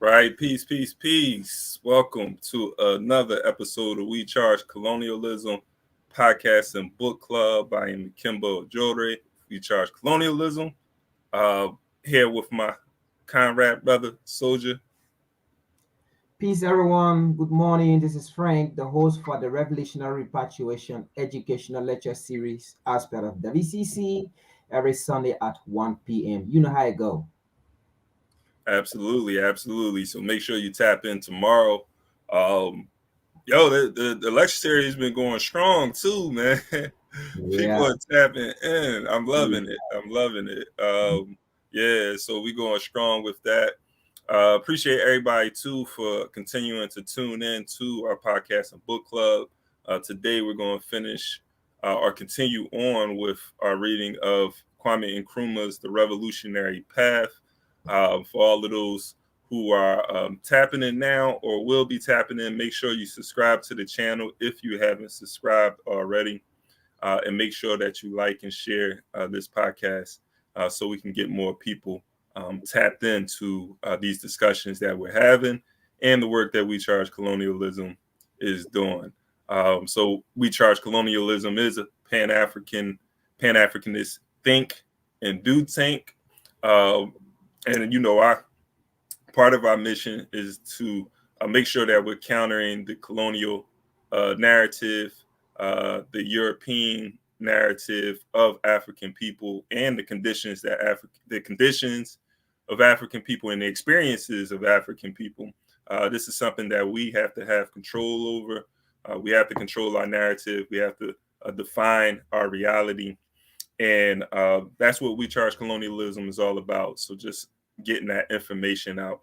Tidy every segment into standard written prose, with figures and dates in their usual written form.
Right, peace, peace, peace. Welcome to another episode of We Charge Colonialism Podcast and Book Club. I am Kimbo Ture. We Charge Colonialism. Uh, Here with my comrade brother, Soldier. Peace, everyone. Good morning. This is Frank, the host for the Revolutionary Repatriation Educational Lecture Series as part of WCC every Sunday at 1 p.m. You know how it go. Absolutely, absolutely. So make sure you tap in tomorrow. The lecture series has been going strong too, man. People Yeah. are tapping in. I'm Yeah. loving it. I'm loving it. Yeah, so we going strong with that. Appreciate everybody too for continuing to tune in to our podcast and book club. Today we're going to finish or continue on with our reading of Kwame Nkrumah's The Revolutionary Path. For all of those who are tapping in now or will be tapping in, make sure you subscribe to the channel if you haven't subscribed already. And make sure that you like and share this podcast so we can get more people tapped into these discussions that we're having and the work that We Charge Colonialism is doing. So We Charge Colonialism is a Pan-Africanist think and do tank. And part of our mission is to make sure that we're countering the colonial narrative, the European narrative of African people, and the conditions of African people and the experiences of African people. This is something that we have to have control over. We have to control our narrative. We have to define our reality. And that's what We Charge Colonialism is all about. So just getting that information out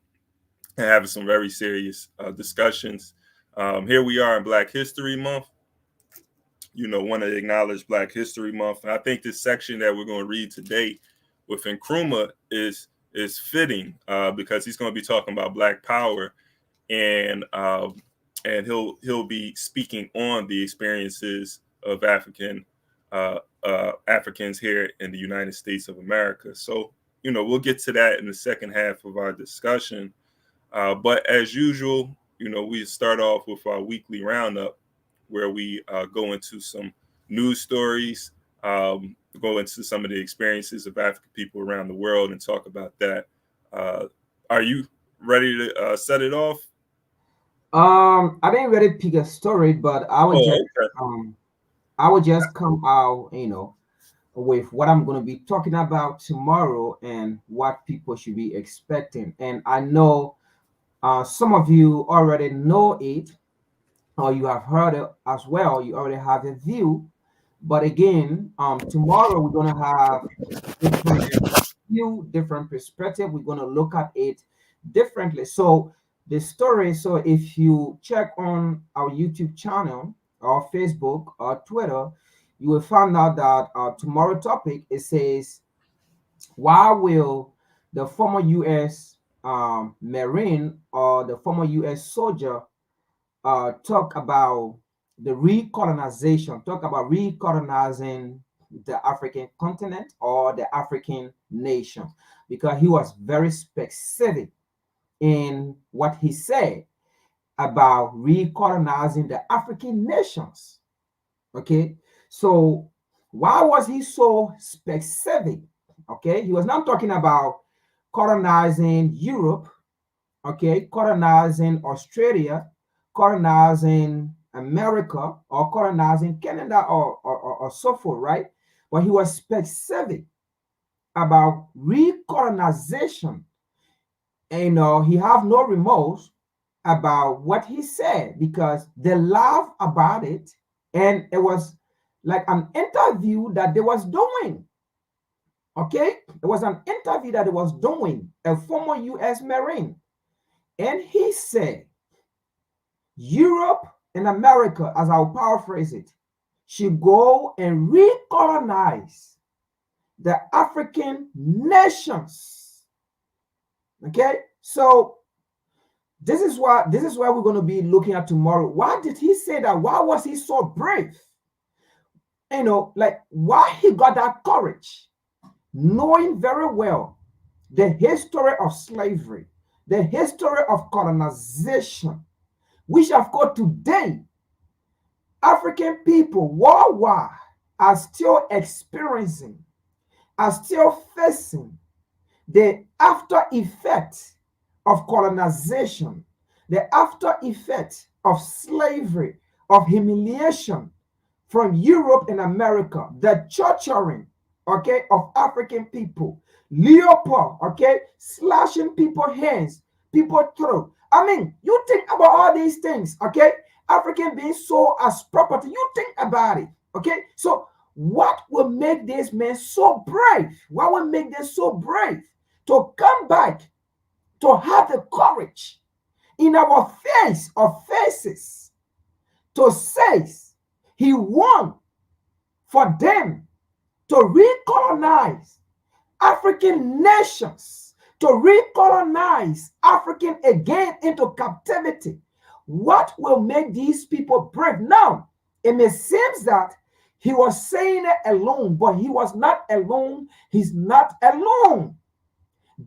and having some very serious discussions. Here we are in Black History Month. Want to acknowledge Black History Month. And I think this section that we're going to read today with Nkrumah is fitting because he's going to be talking about Black Power, and he'll be speaking on the experiences of Africans here in the United States of America. So we'll get to that in the second half of our discussion. But as usual, we start off with our weekly roundup where we go into some news stories, go into some of the experiences of African people around the world and talk about that. Are you ready to set it off? I didn't really pick a story, but Okay. I would just come out, with what I'm going to be talking about tomorrow and what people should be expecting. And I know some of you already know it, or you have heard it as well. You already have a view. But again, tomorrow we're going to have different view, different perspective. We're going to look at it differently. So the story, so if you check on our YouTube channel or Facebook or Twitter, you will find out that tomorrow topic, it says, why will the former U.S. Marine or the former U.S. soldier talk about the recolonization, talk about recolonizing the African continent or the African nation, because he was very specific in what he said about recolonizing the African nations. Okay, so why was he so specific? Okay, he was not talking about colonizing Europe, okay, colonizing Australia, colonizing America, or colonizing Canada, or so forth, right? But he was specific about recolonization, and he have no remorse about what he said because they laugh about it, and it was like an interview that they was doing. Okay, it was an interview that it was doing, a former U.S. Marine, and he said Europe and America, as I'll paraphrase it, should go and recolonize the African nations. Okay, so this is what we're going to be looking at tomorrow. Why did he say that? Why was he so brave? Like why he got that courage, knowing very well the history of slavery, the history of colonization, which of course today African people worldwide are still experiencing, are still facing the after effect of colonization, the after effect of slavery, of humiliation from Europe and America, the torturing, okay, of African people, Leopold, okay, slashing people's hands, people's throat. I mean, you think about all these things, okay? African being sold as property. You think about it, okay? So, what will make this man so brave? What will make them so brave to come back, to have the courage in our face of faces to say he won for them to recolonize African nations, to recolonize African again into captivity? What will make these people brave? Now, it may seem that he was saying it alone, but he was not alone. He's not alone.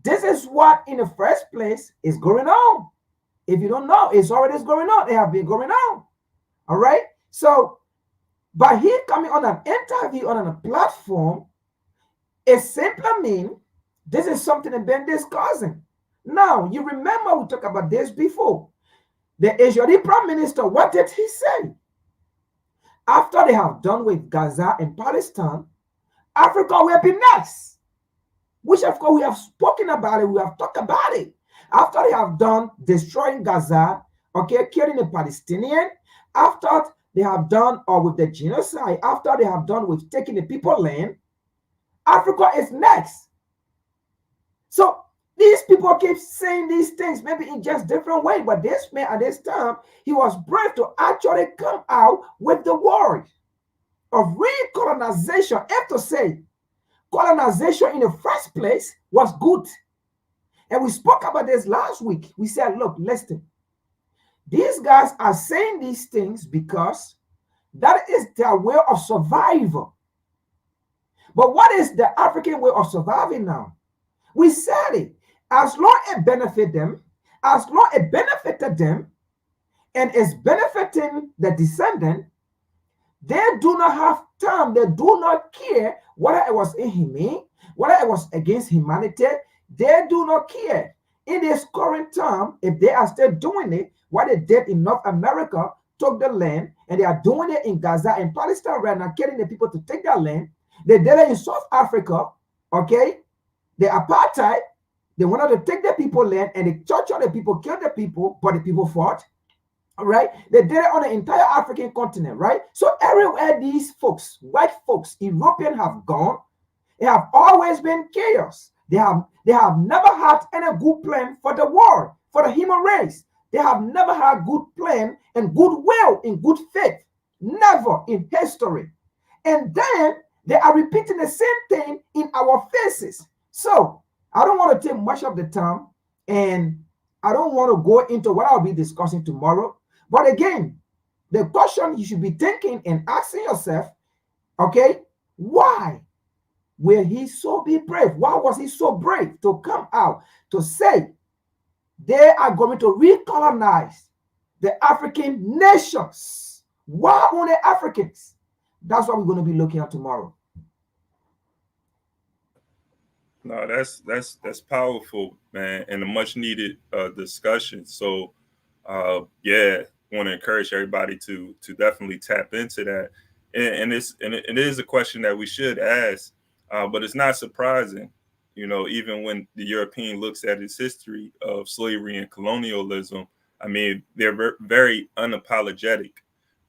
This is what, in the first place, is going on. If you don't know, it's already going on. It have been going on. All right. So, by he coming on an interview on a platform, it simply means this is something that been discussing. Now, you remember we talked about this before. The Israeli Prime Minister, what did he say? After they have done with Gaza and Palestine, Africa will be next. Which, of course, we have spoken about it. We have talked about it. After they have done destroying Gaza, okay, killing the Palestinian, after they have done with the genocide, after they have done with taking the people land, Africa is next. So these people keep saying these things, maybe in just different way, but this man at this time, he was brave to actually come out with the word of recolonization. I have to say, colonization in the first place was good. And we spoke about this last week. We said, look, listen, these guys are saying these things because that is their way of survival. But what is the African way of surviving now? We said it. As long as it benefit them, as long as it benefited them, and is benefiting the descendant, they do not have time. They do not care whether it was inhumane, whether it was against humanity. They do not care. In this current time, if they are still doing it, what they did in North America, took the land, and they are doing it in Gaza and Palestine right now, getting the people to take their land. They did it in South Africa, okay? The apartheid, they wanted to take the people land, and they tortured the people, killed the people, but the people fought. All right, they did it on the entire African continent, right? So everywhere these folks, white folks, European have gone, it have always been chaos. They have never had any good plan for the world, for the human race. They have never had good plan and goodwill in good faith. Never in history. And then they are repeating the same thing in our faces. So I don't want to take much of the time, and I don't want to go into what I'll be discussing tomorrow. But again, the question you should be thinking and asking yourself, okay, why will he so be brave? Why was he so brave to come out to say they are going to recolonize the African nations? Why only Africans? That's what we're going to be looking at tomorrow. No, that's powerful, man, and a much needed discussion. So, yeah, want to encourage everybody to definitely tap into that, and it is a question that we should ask, but it's not surprising, even when the European looks at its history of slavery and colonialism. I mean, they're very unapologetic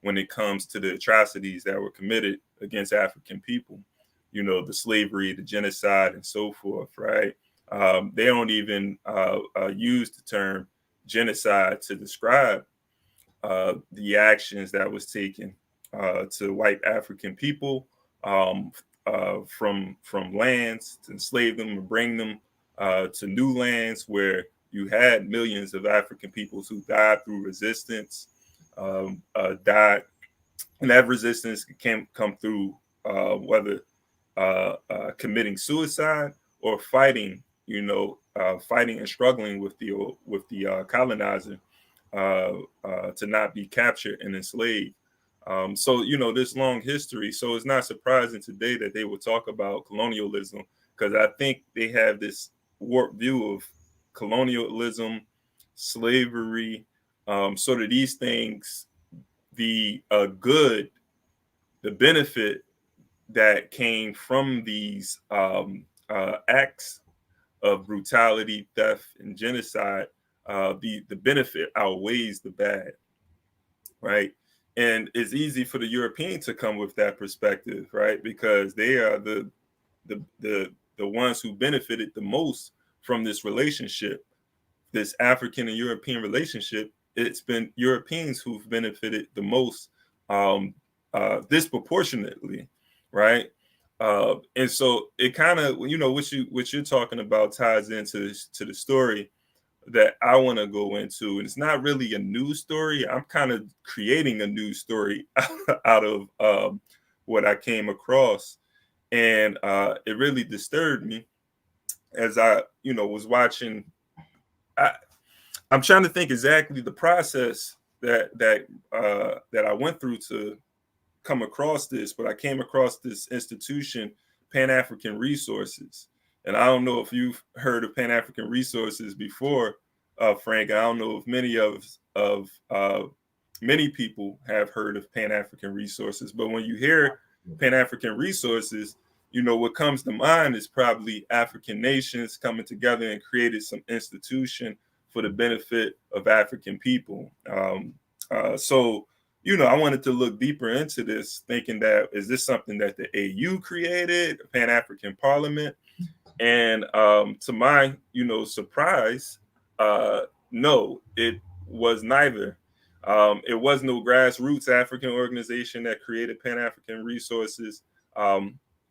when it comes to the atrocities that were committed against African people. The slavery, the genocide, and so forth, right? They don't even use the term genocide to describe the actions that was taken to white African people from lands to enslave them and bring them to new lands where you had millions of African peoples who died through resistance, died, and that resistance can come through whether committing suicide or fighting, fighting and struggling with the colonizer to not be captured and enslaved. So, this long history. So it's not surprising today that they will talk about colonialism, because I think they have this warped view of colonialism, slavery, sort of these things, the good, the benefit that came from these acts of brutality, theft, and genocide, the benefit outweighs the bad, right? And it's easy for the European to come with that perspective, right? Because they are the ones who benefited the most from this relationship, this African and European relationship. It's been Europeans who've benefited the most, disproportionately, right? And so it kind of, what you're talking about ties into the story that I want to go into. And it's not really a news story. I'm kind of creating a news story out of what I came across. And it really disturbed me as I, was watching. I'm trying to think exactly the process that I went through to come across this, but I came across this institution, Pan-African Resources. And I don't know if you've heard of Pan-African Resources before, Frank. I don't know if many people have heard of Pan-African Resources, but when you hear Pan-African Resources, what comes to mind is probably African nations coming together and created some institution for the benefit of African people. So I wanted to look deeper into this, thinking that, is this something that the AU created, Pan-African Parliament? And to my, surprise, no, it was neither. It was no grassroots African organization that created Pan-African Resources.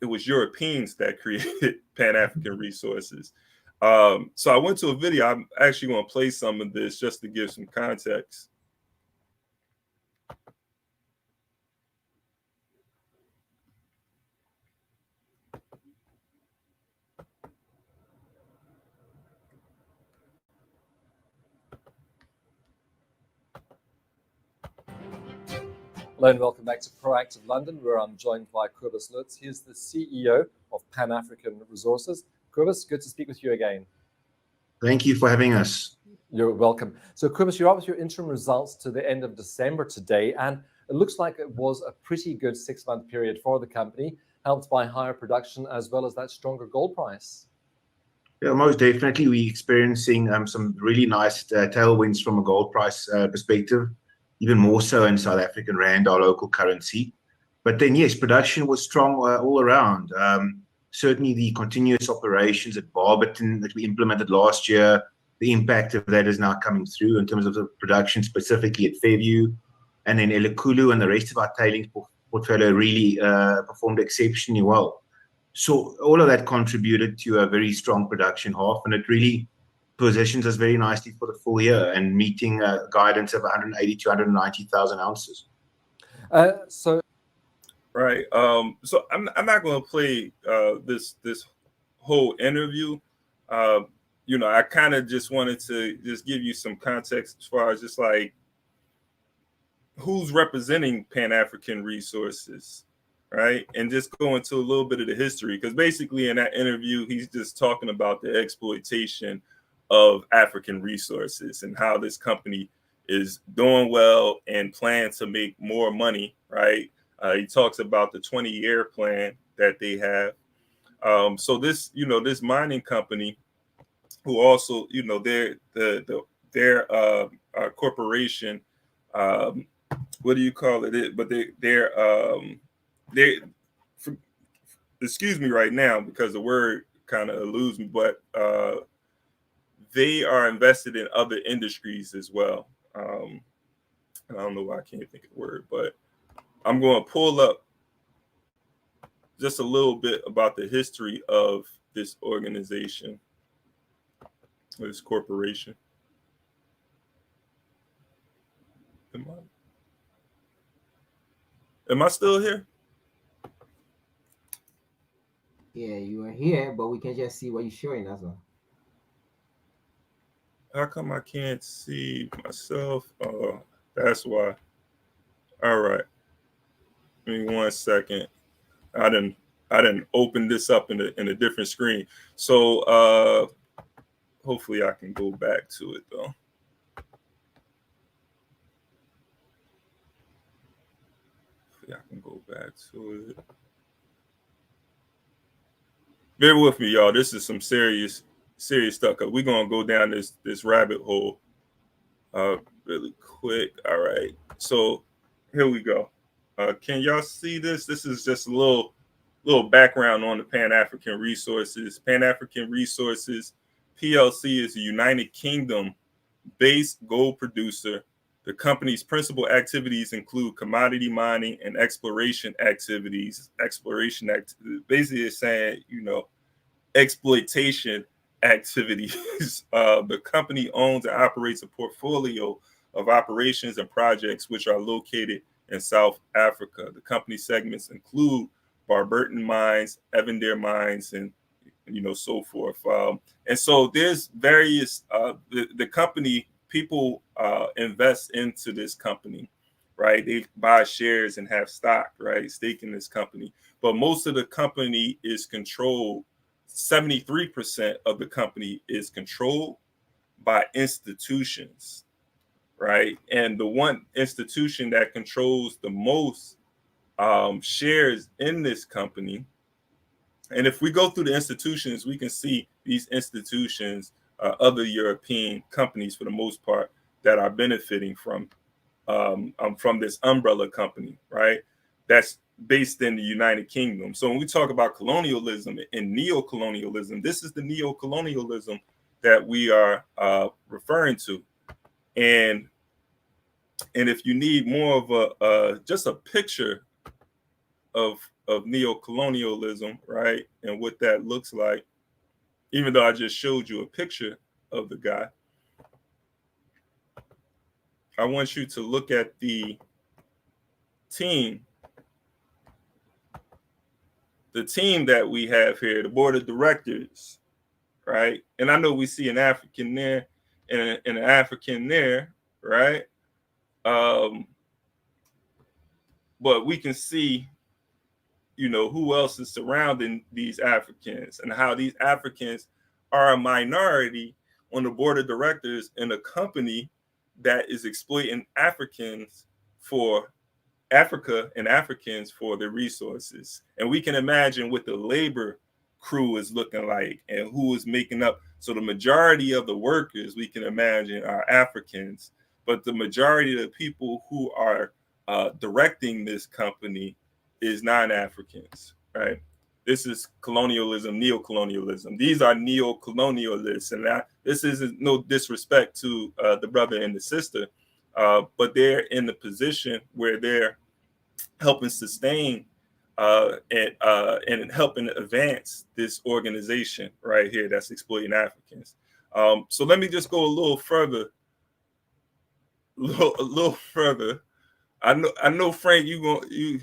It was Europeans that created Pan-African Resources. So I went to a video. I'm actually going to play some of this just to give some context. Hello and welcome back to Proactive London, where I'm joined by Kobus Lutz. He's the CEO of Pan-African Resources. Kobus, good to speak with you again. Thank you for having us. You're welcome. So Kobus, you're up with your interim results to the end of December today, and it looks like it was a pretty good 6-month period for the company, helped by higher production as well as that stronger gold price. Yeah, most definitely. We're experiencing some really nice tailwinds from a gold price perspective, even more so in South African Rand, our local currency. But then, yes, production was strong all around. Certainly the continuous operations at Barberton that we implemented last year, the impact of that is now coming through in terms of the production, specifically at Fairview. And then Elikhulu and the rest of our tailings portfolio really performed exceptionally well. So all of that contributed to a very strong production half, and it really positions us very nicely for the full year and meeting guidance of 180 to 190,000 ounces. Right. So I'm not going to play this whole interview. I kind of just wanted to just give you some context as far as just like who's representing Pan-African Resources, right? And just go into a little bit of the history, because basically in that interview, he's just talking about the exploitation of African resources and how this company is doing well and plans to make more money, right? He talks about the 20-year plan that they have. So this, this mining company, who also, their corporation, what do you call it? But excuse me right now because the word kind of eludes me, but they are invested in other industries as well. I don't know why I can't think of the word, but I'm going to pull up just a little bit about the history of this organization, this corporation. Am I still here? Yeah, you are here, but we can just see what you're showing us. How come I can't see myself? That's why. All right. Give me 1 second. I didn't open this up in a different screen. So hopefully I can go back to it though. Hopefully I can go back to it. Bear with me, y'all. This is some serious stuff. We're gonna go down this rabbit hole really quick. All right. So here we go. Can y'all see this? This is just a little background on the Pan-African Resources. Pan-African Resources PLC is a United Kingdom-based gold producer. The company's principal activities include commodity mining and exploration activities. Basically is saying, exploitation activities. The company owns and operates a portfolio of operations and projects which are located in South Africa. The company segments include Barberton Mines, Evandale Mines, and so forth. And so there's various the company, people invest into this company, right? They buy shares and have stock, right? Stake in this company. But most of the company is controlled, 73% of the company is controlled by institutions, right? And the one institution that controls the most shares in this company, and if we go through the institutions, we can see these institutions, other European companies for the most part, that are benefiting from this umbrella company, right? That's based in the United Kingdom. So when we talk about colonialism and neo-colonialism, this is the neo-colonialism that we are referring to. And if you need more of just a picture of neo-colonialism, right, and what that looks like, even though I just showed you a picture of the guy, I want you to look at the team that we have here, the board of directors, right? And I know we see an African there and an African there, right? But we can see, who else is surrounding these Africans and how these Africans are a minority on the board of directors in a company that is exploiting Africans for Africa and Africans for their resources. And we can imagine what the labor crew is looking like and who is making up. So the majority of the workers, we can imagine, are Africans, but the majority of the people who are directing this company is non-Africans, right? This is colonialism, neo-colonialism. These are neo-colonialists, and this isn't no disrespect to the brother and the sister, but they're in the position where they're helping sustain and helping advance this organization right here that's exploiting Africans. So let me just go a little further. A little further. I know, Frank, you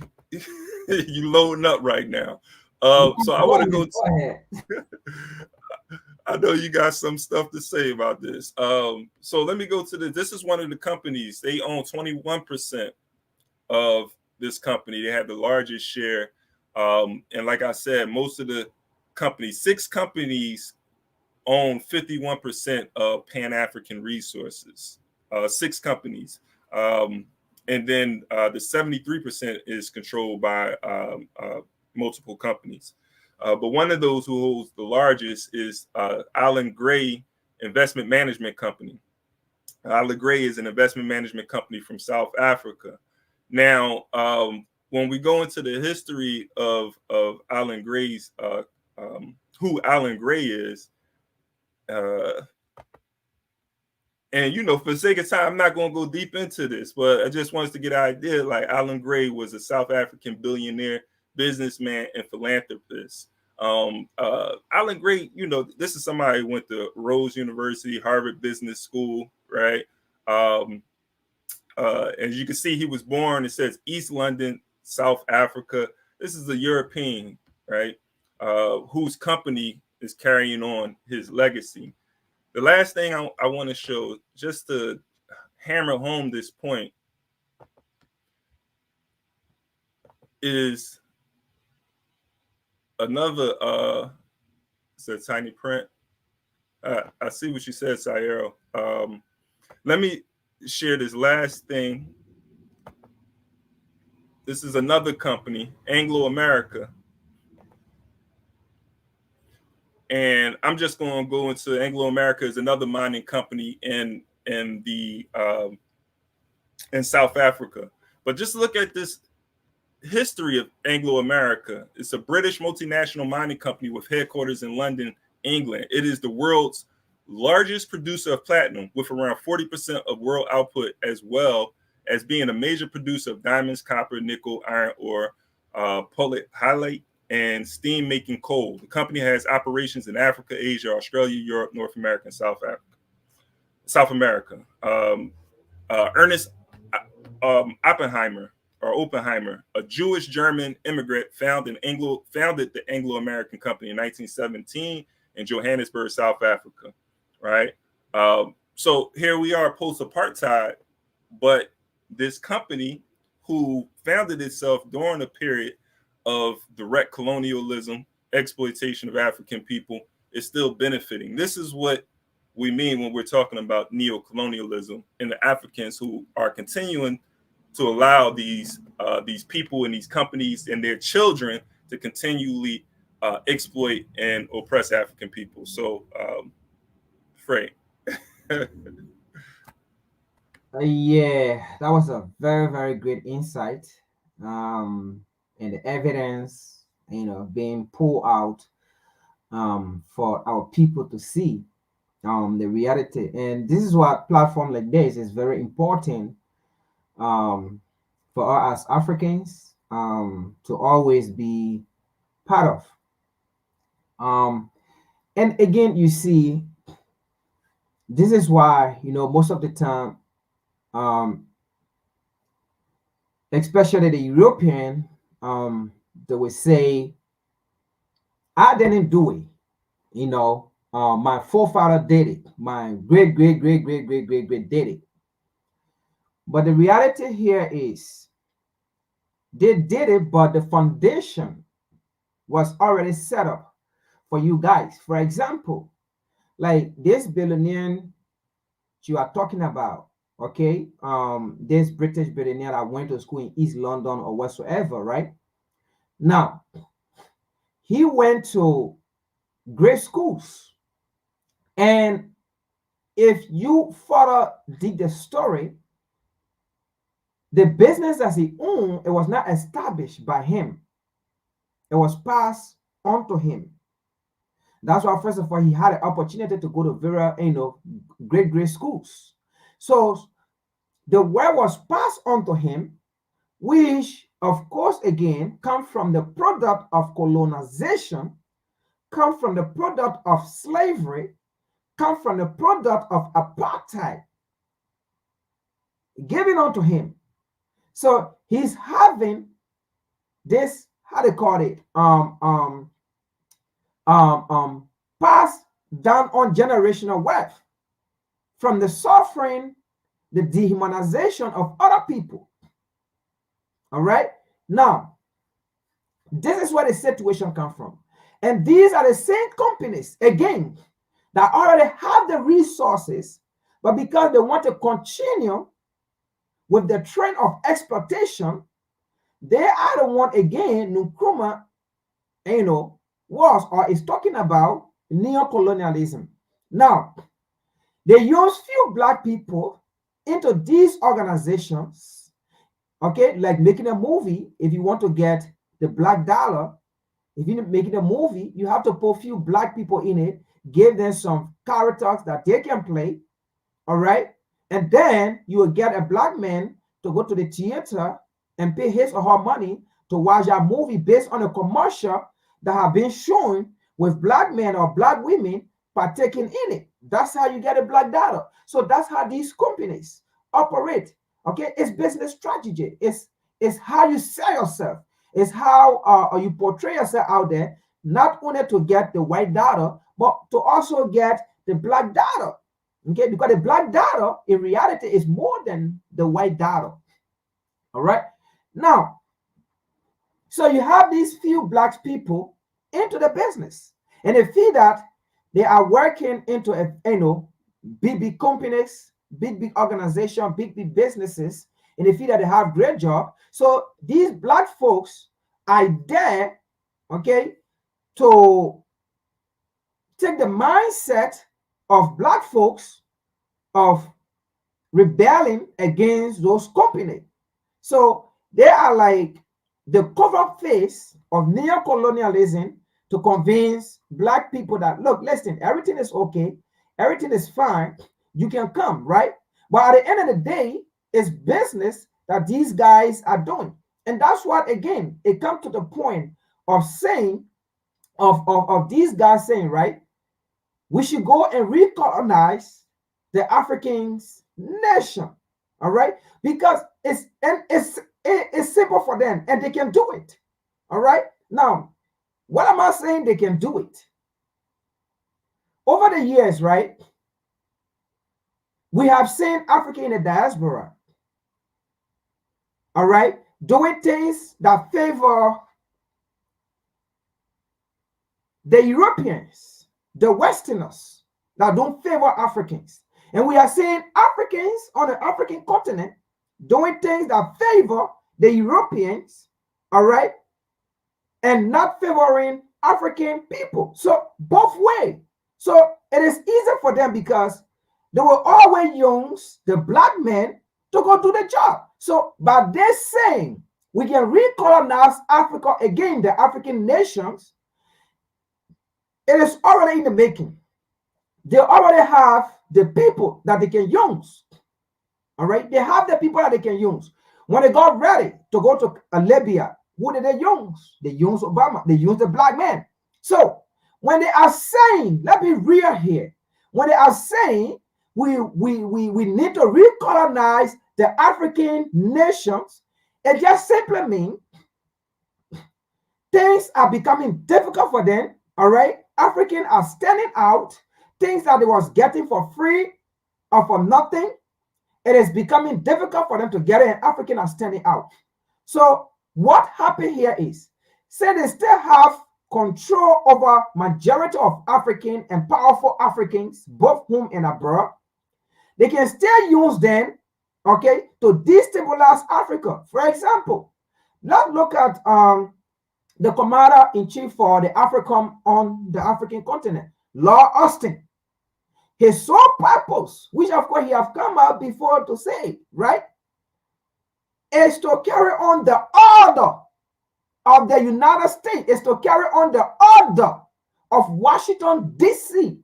loading up right now. So I want to go. I know you got some stuff to say about this. So let me go to this. This is one of the companies. They own 21% of this company. They have the largest share. And like I said, most of the companies, 6 companies own 51% of Pan-African Resources. 6 companies. And then the 73% is controlled by multiple companies. But one of those who holds the largest is Alan Gray Investment Management Company. Alan Gray is an investment management company from South Africa. Now, when we go into the history of Alan Gray's, who Alan Gray is, and for the sake of time, I'm not going to go deep into this, but I just want us to get an idea. Like, Alan Gray was a South African billionaire, businessman, and philanthropist. Alan Gray, this is somebody who went to Rhodes University, Harvard Business School, right? As you can see, he was born, it says East London, South Africa. This is a European, right? Whose company is carrying on his legacy. The last thing I want to show, just to hammer home this point, is another it's a tiny print. I see what you said, Sayero. Let me share this last thing. This is another company, Anglo-America. And I'm just going to go into Anglo-America is another mining company in South Africa. But just look at this history of Anglo-America. It's a British multinational mining company with headquarters in London, England. It is the world's largest producer of platinum, with around 40% of world output, as well as being a major producer of diamonds, copper, nickel, iron ore, polyhalite, and steam-making coal. The company has operations in Africa, Asia, Australia, Europe, North America, and South America. Ernest Oppenheimer, a Jewish-German immigrant, founded the Anglo-American Company in 1917 in Johannesburg, South Africa. Right. So here we are post-apartheid, but this company, who founded itself during a period of direct colonialism, exploitation of African people, is still benefiting. This is what we mean when we're talking about neo-colonialism, and the Africans who are continuing to allow these people and these companies and their children to continually exploit and oppress African people. So, Frey. Yeah, that was a very, very great insight. And the evidence, being pulled out for our people to see the reality. And this is what platform like this is very important for us as Africans to always be part of. And again, you see, this is why, most of the time, especially the European, they will say, I didn't do it. My forefather did it. My great, great, great, great, great, great, great did it. But the reality here is they did it, but the foundation was already set up for you guys. For example, like this billionaire you are talking about, okay? This British billionaire that went to school in East London or whatsoever, right? Now, he went to great schools. And if you further dig the story, the business that he owned, it was not established by him. It was passed on to him. That's why, first of all, he had an opportunity to go to very, great schools. So the word was passed on to him, which, of course, again, come from the product of colonization, come from the product of slavery, come from the product of apartheid, given unto him. So he's having this, how they call it, passed down on generational wealth from the suffering, the dehumanization of other people. All right. Now, this is where the situation comes from. And these are the same companies, again, that already have the resources, but because they want to continue with the trend of exploitation, they are the one, again, Nkrumah, was or is talking about neo-colonialism. Now, they use few black people into these organizations, okay, like making a movie. If you want to get the black dollar, if you're making a movie, you have to put few black people in it, give them some characters that they can play, all right? And then you will get a black man to go to the theater and pay his or her money to watch a movie based on a commercial that have been shown with black men or black women partaking in it. That's how you get a black dollar. So that's how these companies operate. Okay, it's business strategy. It's how you sell yourself. It's how you portray yourself out there, not only to get the white dollar, but to also get the black daughter. Okay, because the black daughter in reality is more than the white daughter. All right. Now, so you have these few black people into the business, and they feel that they are working into big companies, big organization, big businesses, and they feel that they have great job. So these black folks are there, okay, to take the mindset of black folks of rebelling against those companies. So they are like the cover face of neo-colonialism to convince black people that, look, listen, everything is okay, everything is fine, you can come, right? But at the end of the day, it's business that these guys are doing. And that's what, again, it comes to the point of saying, of these guys saying, right, we should go and recolonize the Africans nation, all right? Because it's simple for them and they can do it, all right? Now, what am I saying? They can do it. Over the years, right, we have seen African in the diaspora, all right, doing things that favor the Europeans, the Westerners, that don't favor Africans. And we are seeing Africans on the African continent doing things that favor the Europeans, all right, and not favoring African people. So both ways. So it is easy for them because they will always use the black men to go do the job. So by this saying, we can recolonize Africa again, the African nations, it is already in the making. They already have the people that they can use. All right, they have the people that they can use. When they got ready to go to Libya, who did they use? They used Obama. They used the black man. So when they are saying, let me be real here, when they are saying we need to recolonize the African nations, it just simply means things are becoming difficult for them. All right, Africans are standing out. Things that they was getting for free or for nothing, it is becoming difficult for them to get it, and Africans are standing out. So what happened here is, say they still have control over majority of African and powerful Africans, both home and abroad, they can still use them, okay, to destabilize Africa. For example, let's look at the commander-in-chief for the AFRICOM on the African continent, Lord Austin. His sole purpose, which of course he have come out before to say, right, is to carry on the order of the United States, is to carry on the order of Washington, D.C.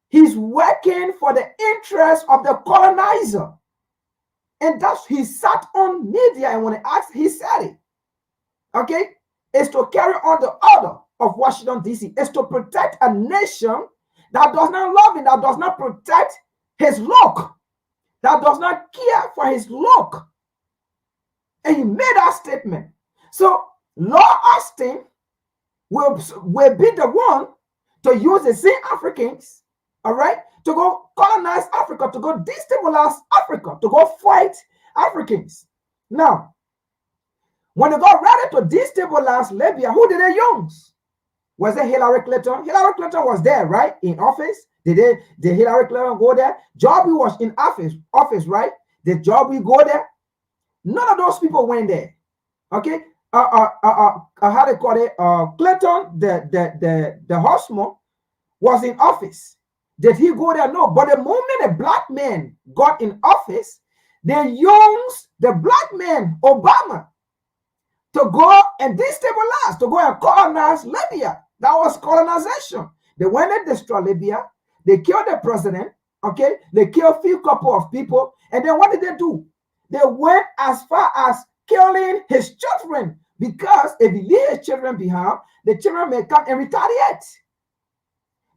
He's working for the interest of the colonizer. And that's, he sat on media, and when he asked, he said it. Okay? Is to carry on the order of Washington, D.C. Is to protect a nation that does not love him, that does not protect his look, that does not care for his look. And he made that statement. So Lord Austin will be the one to use the same Africans, all right, to go colonize Africa, to go destabilize Africa, to go fight Africans. Now, when they got ready to destabilize Libya, who did they use? Was it Hillary Clinton? Hillary Clinton was there, right? In office. Did Hillary Clinton go there? Joby was in office, right? Did Joby go there? None of those people went there. Okay. How they call it? Clinton, the husband, was in office. Did he go there? No. But the moment a black man got in office, they used the black man, Obama, to go and destabilize, to go and colonize Libya. That was colonization. They went and destroyed Libya. They killed the president. Okay, they killed a few couple of people, and then what did they do? They went as far as killing his children, because if he leaves his children behind, the children may come and retaliate.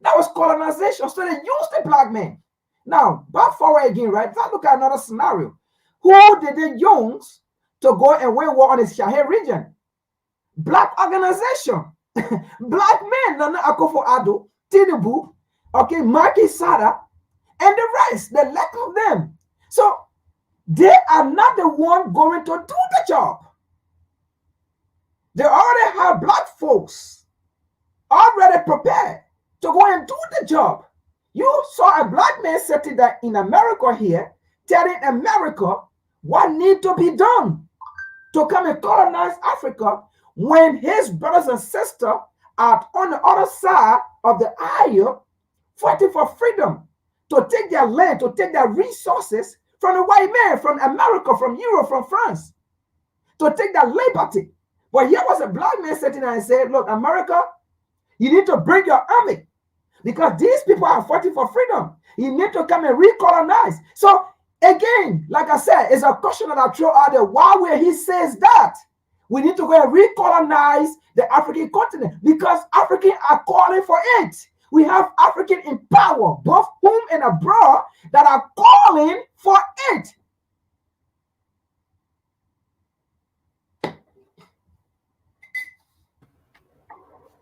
That was colonization. So they used the black man. Now, back forward again, right? Let's look at another scenario. Who did they use to go and wage war on the Sahel region? Black organization. Black men, Nana Akufo-Addo, Tinubu, okay, Macky Sall, and the rest, the lack of them. So they are not the one going to do the job. They already have black folks already prepared to go and do the job. You saw a black man sitting there in America here telling America what need to be done to come and colonize Africa when his brothers and sisters are on the other side of the aisle fighting for freedom, to take their land, to take their resources from the white man, from America, from Europe, from France, to take their liberty. But here was a black man sitting there and said, look, America, you need to bring your army because these people are fighting for freedom. You need to come and recolonize. So again, like I said, it's a question that I throw out there. Why will he says that? We need to go and recolonize the African continent because Africans are calling for it. We have African in power, both home and abroad, that are calling for it.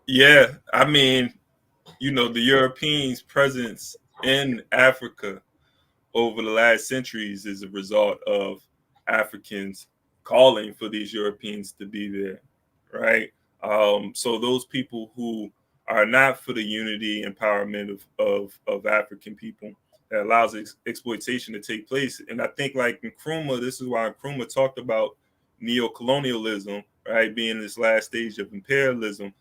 Yeah, I mean, you know, the Europeans' presence in Africa over the last centuries is a result of Africans calling for these Europeans to be there, right? So those people who are not for the unity empowerment of African people, that allows exploitation to take place. And I think like Nkrumah, this is why Nkrumah talked about neo-colonialism, right, being this last stage of imperialism,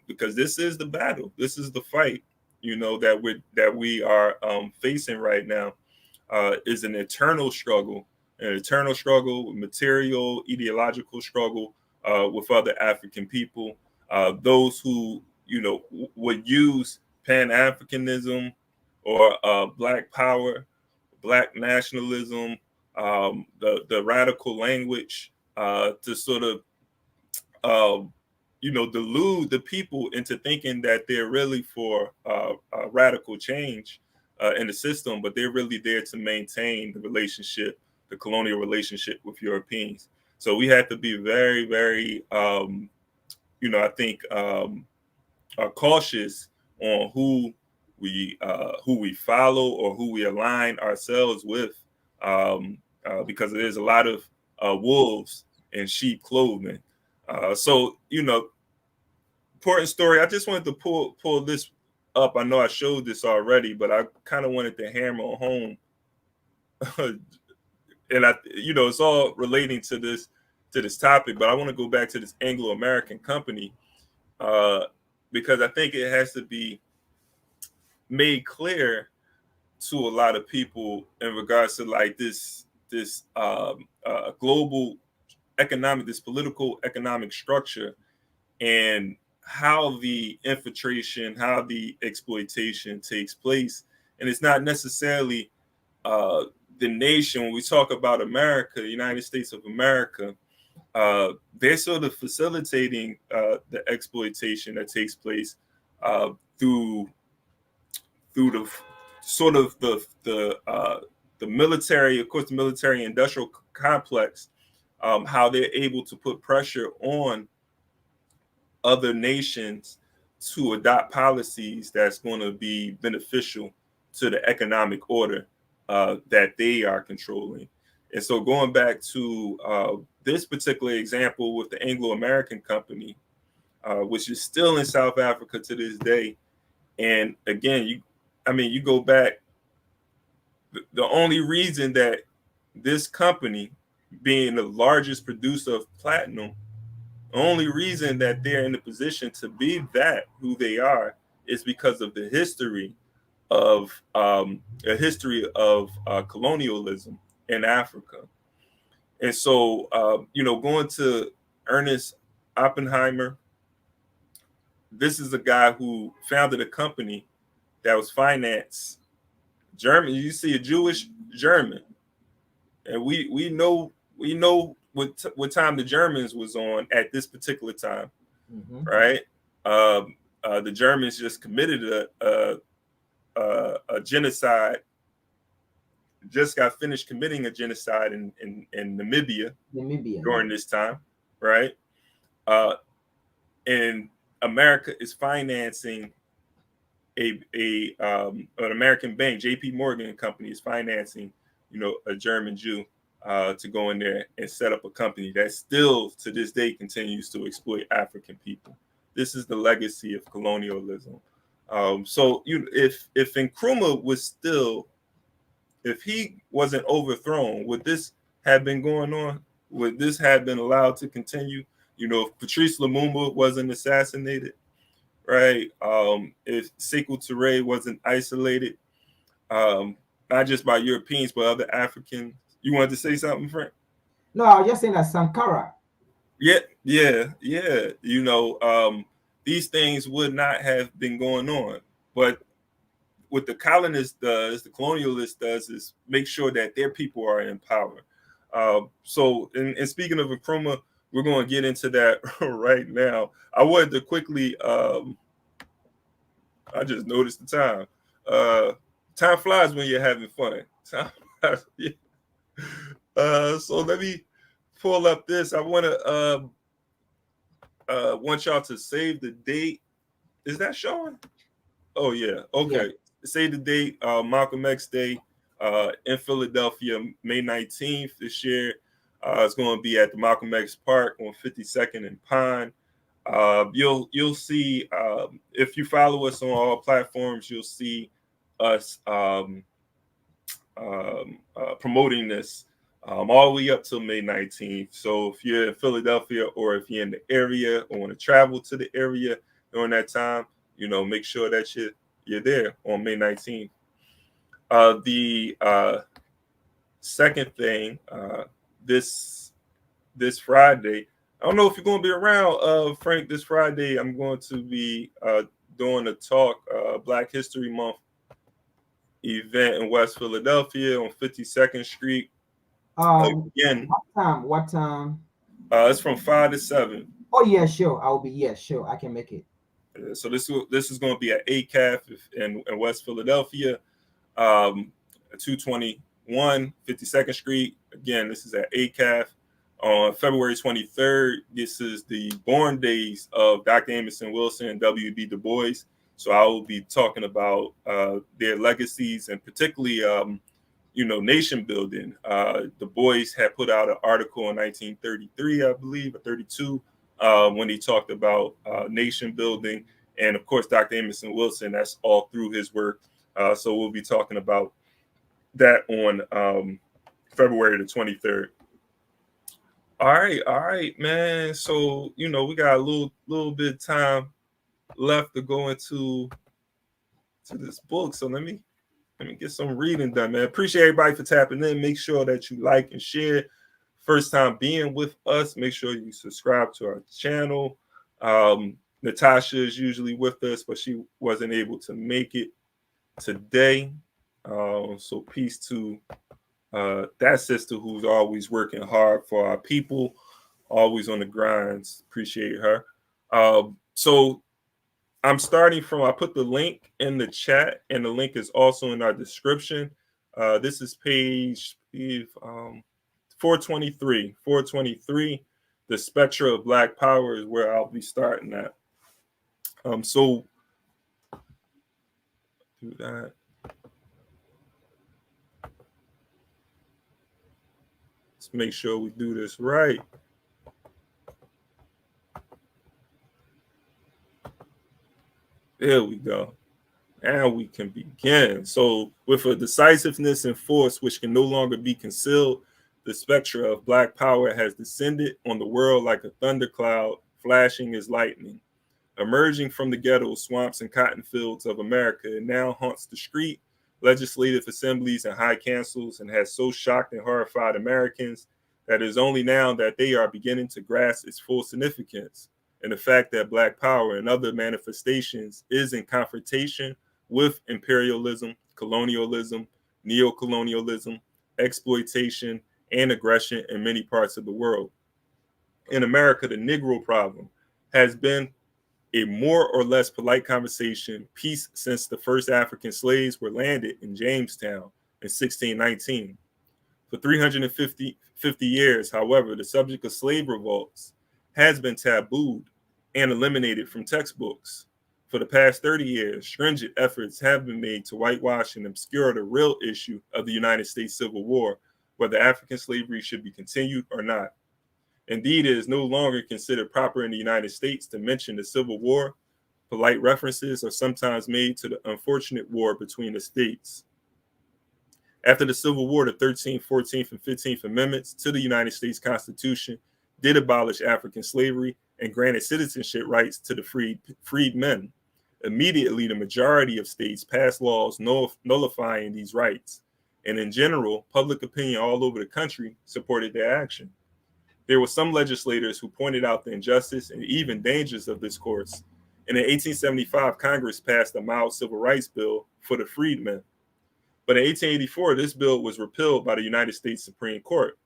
because this is the battle, this is the fight, you know, that we are facing right now, is an eternal struggle, material, ideological struggle with other African people, those who, you know, would use Pan-Africanism or Black power, Black nationalism, the radical language to sort of, you know, delude the people into thinking that they're really for radical change in the system, but they're really there to maintain the relationship, the colonial relationship with Europeans. So we have to be very, very, you know, I think cautious on who we follow or who we align ourselves with, because there's a lot of wolves in sheep clothing. So, you know, important story. I just wanted to pull this up. I know I showed this already, but I kind of wanted to hammer home. And I, you know, it's all relating to this topic, but I want to go back to this Anglo-American company because I think it has to be made clear to a lot of people in regards to like this global economic, this political economic structure, and how the infiltration, how the exploitation takes place. And it's not necessarily the nation. When we talk about America, the United States of America, they're sort of facilitating the exploitation that takes place through the sort of the military, of course, the military industrial complex, how they're able to put pressure on other nations to adopt policies that's going to be beneficial to the economic order that they are controlling. And so going back to this particular example with the Anglo-American company, which is still in South Africa to this day. And again, you go back, the only reason that this company, being the largest producer of platinum, the only reason that they're in the position to be that who they are is because of the history of colonialism in Africa. And so, you know, going to Ernest Oppenheimer, this is a guy who founded a company that was financed German. You see a Jewish German, and we know what time the Germans was on at this particular time, right? The Germans just committed a genocide. Just got finished committing a genocide in Namibia during this time, right? And America is financing an American bank, J.P. Morgan and Company, is financing, a German Jew to go in there and set up a company that still to this day continues to exploit African people. This is the legacy of colonialism. So if Nkrumah was still, if he wasn't overthrown, would this have been going on? Would this have been allowed to continue? If Patrice Lumumba wasn't assassinated, right? If Sekou Ture wasn't isolated, not just by Europeans, but other Africans. You wanted to say something, Frank? No, I was just saying that Sankara. Yeah. These things would not have been going on. But what the colonist does, the colonialist does, is make sure that their people are in power. So, and speaking of Nkrumah, we're going to get into that right now. I wanted to quickly, I just noticed the time. Time flies when you're having fun. Time flies, yeah. So let me pull up this. I want y'all to save the date. Is that showing? Oh yeah. Okay. Yeah. Save the date. Malcolm X Day in Philadelphia, May 19th this year. It's going to be at the Malcolm X Park on 52nd and Pine. You'll see if you follow us on all platforms, you'll see us promoting this all the way up till May 19th. So if you're in Philadelphia or if you're in the area or want to travel to the area during that time, make sure that you're there on May 19th. The second thing, this Friday, I don't know if you're going to be around, Frank. This Friday, I'm going to be doing a talk, Black History Month event in West Philadelphia on 52nd Street. Again, what time? It's from 5 to 7. Oh yeah, sure. I'll be. Yeah, sure. I can make it. So this is going to be at ACAF in West Philadelphia, 221 52nd Street. Again, this is at ACAF on February 23rd. This is the born days of Dr. Amerson Wilson and W.B. Du Bois. So I will be talking about their legacies and particularly, nation building. Du Bois had put out an article in 1933, I believe, or 32, when he talked about nation building. And of course, Dr. Amerson Wilson, that's all through his work. So we'll be talking about that on February the 23rd. All right, man. So, we got a little bit of time left to go into this book. So let me get some reading done, man. Appreciate everybody for tapping in. Make sure that you like and share. First time being with us, make sure you subscribe to our channel. Natasha is usually with us, but she wasn't able to make it today. So peace to that sister who's always working hard for our people, always on the grinds. Appreciate her. So I'm starting from, I put the link in the chat, and the link is also in our description. This is page 423. 423. The Spectra of Black Power is where I'll be starting at. So do that. Let's make sure we do this right. There we go. Now we can begin. So with a decisiveness and force which can no longer be concealed, the spectra of Black power has descended on the world like a thundercloud, flashing as lightning. Emerging from the ghetto swamps and cotton fields of America, it now haunts the street, legislative assemblies, and high councils, and has so shocked and horrified Americans that it is only now that they are beginning to grasp its full significance, and the fact that Black power and other manifestations is in confrontation with imperialism, colonialism, neocolonialism, exploitation, and aggression in many parts of the world. In America, the Negro problem has been a more or less polite conversation piece since the first African slaves were landed in Jamestown in 1619. For 350 years, however, the subject of slave revolts has been tabooed and eliminated from textbooks. For the past 30 years, stringent efforts have been made to whitewash and obscure the real issue of the United States Civil War, whether African slavery should be continued or not. Indeed, it is no longer considered proper in the United States to mention the Civil War. Polite references are sometimes made to the unfortunate war between the states. After the Civil War, the 13th, 14th, and 15th Amendments to the United States Constitution did abolish African slavery and granted citizenship rights to the freedmen. Immediately, the majority of states passed laws nullifying these rights, and in general, public opinion all over the country supported their action. There were some legislators who pointed out the injustice and even dangers of this course. And in 1875, Congress passed a mild civil rights bill for the freedmen. But in 1884, this bill was repealed by the United States Supreme Court.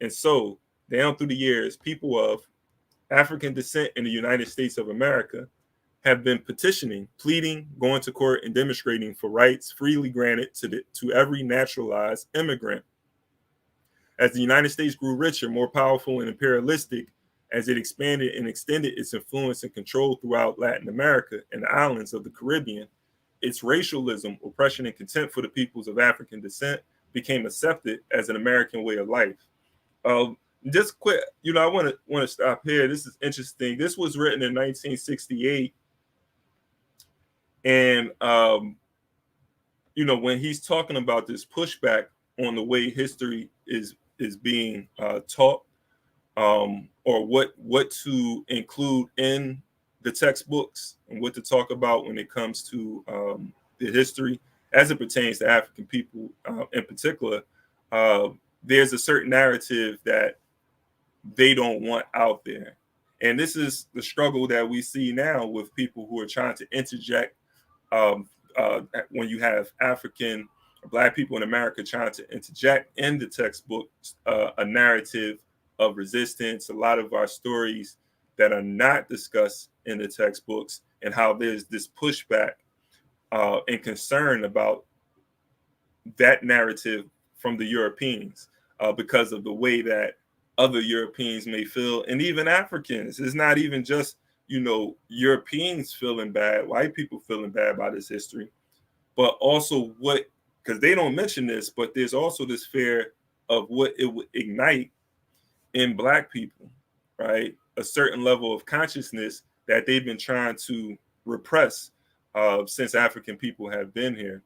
And so, down through the years, people of African descent in the United States of America have been petitioning, pleading, going to court, and demonstrating for rights freely granted to every naturalized immigrant. As the United States grew richer, more powerful, and imperialistic, as it expanded and extended its influence and control throughout Latin America and the islands of the Caribbean, its racialism, oppression, and contempt for the peoples of African descent became accepted as an American way of life. Just quick, I want to stop here. This is interesting. This was written in 1968, and when he's talking about this pushback on the way history is being taught, or what to include in the textbooks and what to talk about when it comes to the history as it pertains to African people in particular, there's a certain narrative that they don't want out there. And this is the struggle that we see now with people who are trying to interject when you have African Black people in America trying to interject in the textbooks a narrative of resistance, a lot of our stories that are not discussed in the textbooks, and how there's this pushback and concern about that narrative from the Europeans because of the way that other Europeans may feel, and even Africans. It's not even just, Europeans feeling bad, white people feeling bad about this history, but also because they don't mention this, but there's also this fear of what it would ignite in Black people, right? A certain level of consciousness that they've been trying to repress since African people have been here.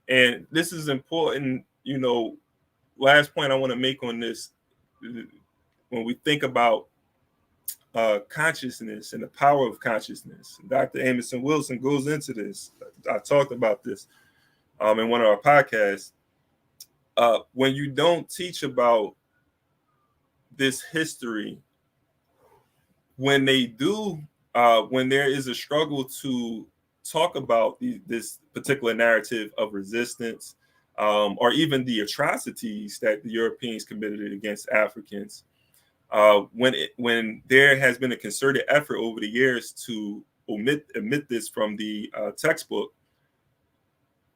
And this is important, last point I want to make on this, when we think about consciousness and the power of consciousness. Dr. Amerson Wilson goes into this. I talked about this in one of our podcasts. When you don't teach about this history, when they do, when there is a struggle to talk about this particular narrative of resistance, or even the atrocities that the Europeans committed against Africans, when there has been a concerted effort over the years to omit this from the textbook,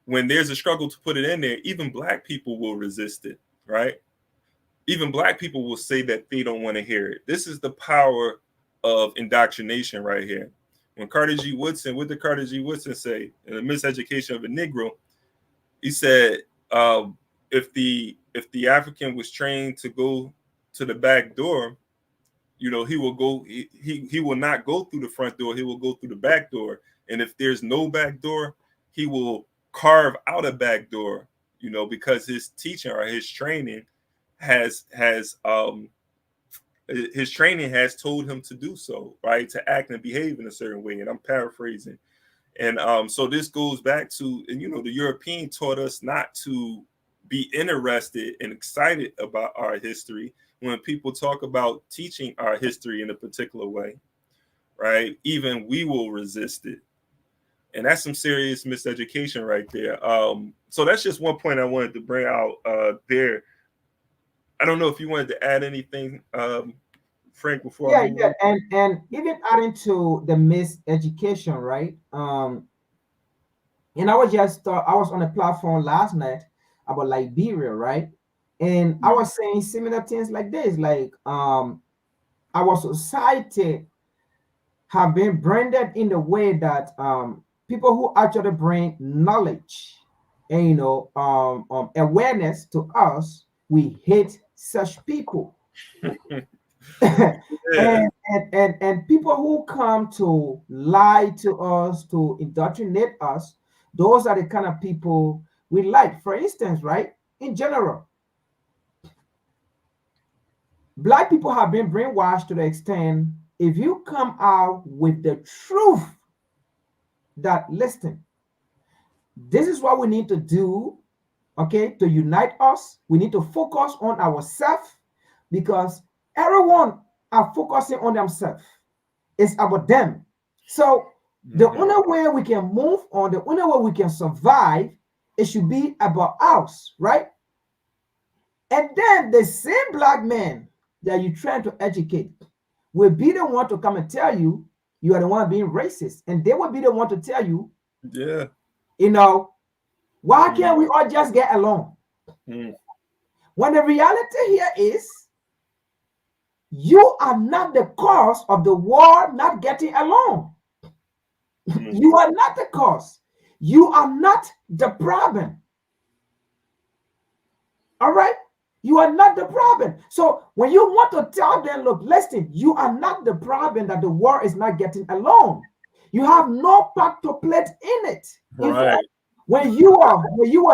when there's a struggle to put it in there, even Black people will resist it, right? Even Black people will say that they don't want to hear it. This is the power of indoctrination right here. When Carter G. Woodson, what did Carter G. Woodson say in The Miseducation of a Negro? He said, if the African was trained to go to the back door, he will go. He will not go through the front door. He will go through the back door. And if there's no back door, he will carve out a back door. Because his teaching or his training has told him to do so, right? To act and behave in a certain way. And I'm paraphrasing. And so this goes back to, and the European taught us not to be interested and excited about our history when people talk about teaching our history in a particular way, right? Even we will resist it. And that's some serious miseducation right there. So that's just one point I wanted to bring out there. I don't know if you wanted to add anything, Frank, before yeah, and even adding to the miseducation, right? And I was on a platform last night about Liberia, right? And I was saying similar things like this, like our society have been branded in the way that people who actually bring knowledge and awareness to us, we hate such people. Yeah. and people who come to lie to us, to indoctrinate us, those are the kind of people we like. For instance, right, in general, Black people have been brainwashed to the extent, if you come out with the truth that, listen, this is what we need to do, okay, to unite us. We need to focus on ourselves, because everyone are focusing on themselves. It's about them. So the only way we can move on, the only way we can survive, it should be about us, right? And then the same Black man that you're trying to educate will be the one to come and tell you you are the one being racist. And they will be the one to tell you, Yeah. Why can't we all just get along? When the reality here is, you are not the cause of the world not getting along. You are not the cause. You are not the problem. All right? You are not the problem. So when you want to tell them, look, listen, you are not the problem that the world is not getting along. You have no part to play in it. In fact, when you are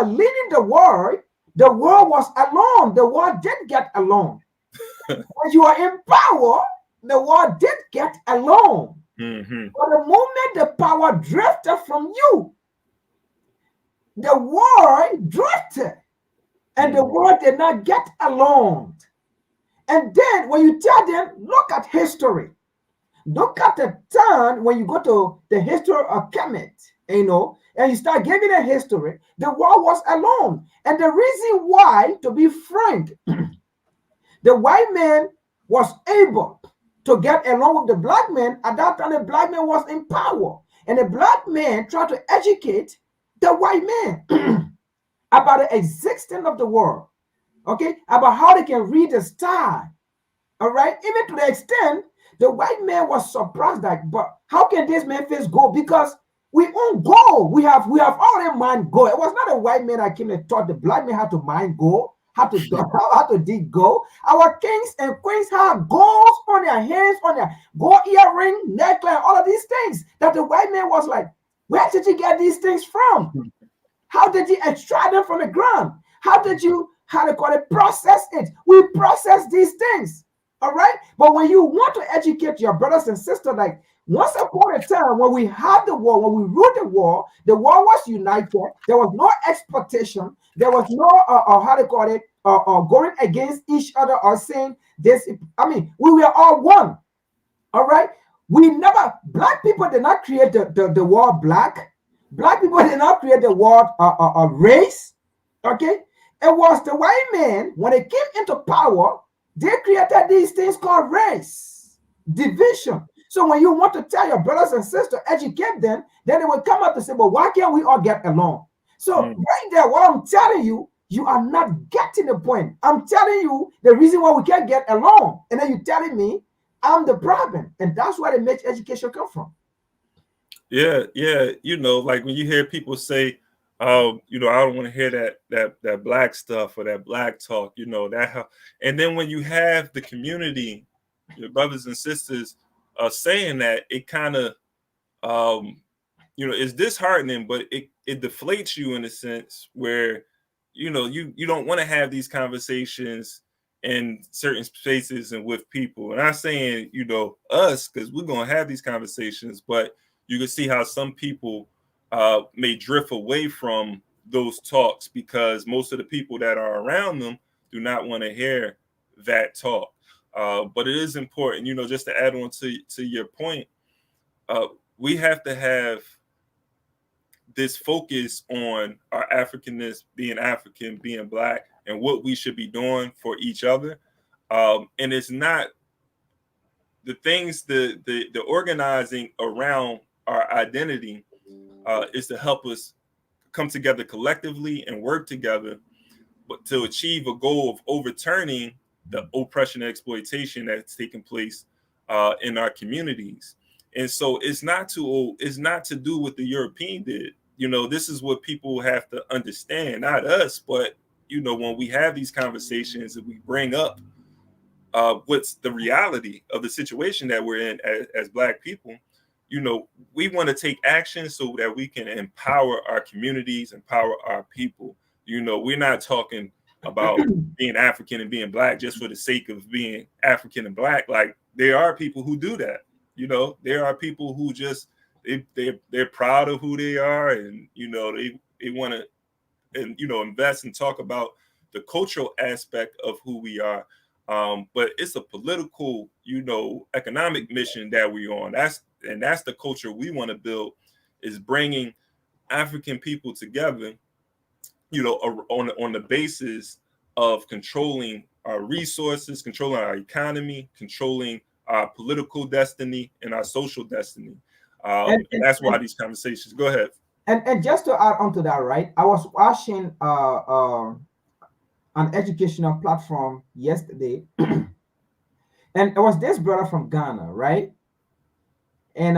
leading the world was alone. The world did get along. When you are in power, the world did get along. But the moment the power drifted from you, the world drifted, and the world did not get along. And then when you tell them, look at history, look at the time when you go to the history of Kemet, and you start giving a history, the world was alone. And the reason why, to be frank, the white man was able to get along with the Black man, at that time the Black man was in power. And the Black man tried to educate the white man about the existence of the world, okay? About how they can read the star, all right? Even to the extent the white man was surprised that, but how can this man face gold? Because we own gold. We have already mined gold. It was not a white man that came and taught the Black man how to mine gold, how to dig gold. Our kings and queens had gold on their hands, on their gold earring, necklace, all of these things that the white man was like, where did you get these things from? How did you extract them from the ground? How did you, process it? We process these things, all right? But when you want to educate your brothers and sisters, like, once upon a time, when we had the war, when we ruled the war was united. There was no exploitation. There was no, going against each other or saying this. I mean, we were all one, all right? Black people did not create the word black. Black people did not create the word race, okay? It was the white man, when they came into power, they created these things called race, division. So when you want to tell your brothers and sisters, educate them, then they will come up and say, well, why can't we all get along? So right there, what I'm telling you, you are not getting the point. I'm telling you the reason why we can't get along. And then you're telling me I'm the problem. And that's where the major education come from. Yeah. Like when you hear people say, I don't want to hear that black stuff or that black talk, and then when you have the community, your brothers and sisters saying that, it kind of it's disheartening, but it deflates you in a sense where you don't want to have these conversations in certain spaces and with people. And I'm saying us, because we're gonna have these conversations, but you can see how some people may drift away from those talks because most of the people that are around them do not want to hear that talk. But it is important, just to add on to your point, we have to have this focus on our Africanness, being African, being Black, and what we should be doing for each other. And it's not the things, the organizing around our identity is to help us come together collectively and work together, but to achieve a goal of overturning the oppression and exploitation that's taking place in our communities. And so it's not to do what the European did. This is what people have to understand, not us, but when we have these conversations and we bring up what's the reality of the situation that we're in as Black people, we want to take action so that we can empower our communities, empower our people. We're not talking about being African and being Black just for the sake of being African and Black. Like, there are people who do that. There are people who just they're proud of who they are, and they want to invest and talk about the cultural aspect of who we are. But it's a political, economic mission that we're on. That's the culture we want to build, is bringing African people together, on the basis of controlling our resources, controlling our economy, controlling our political destiny and our social destiny. And that's why these conversations. Go ahead. And just to add on to that, right? I was watching an educational platform yesterday, and it was this brother from Ghana, right? And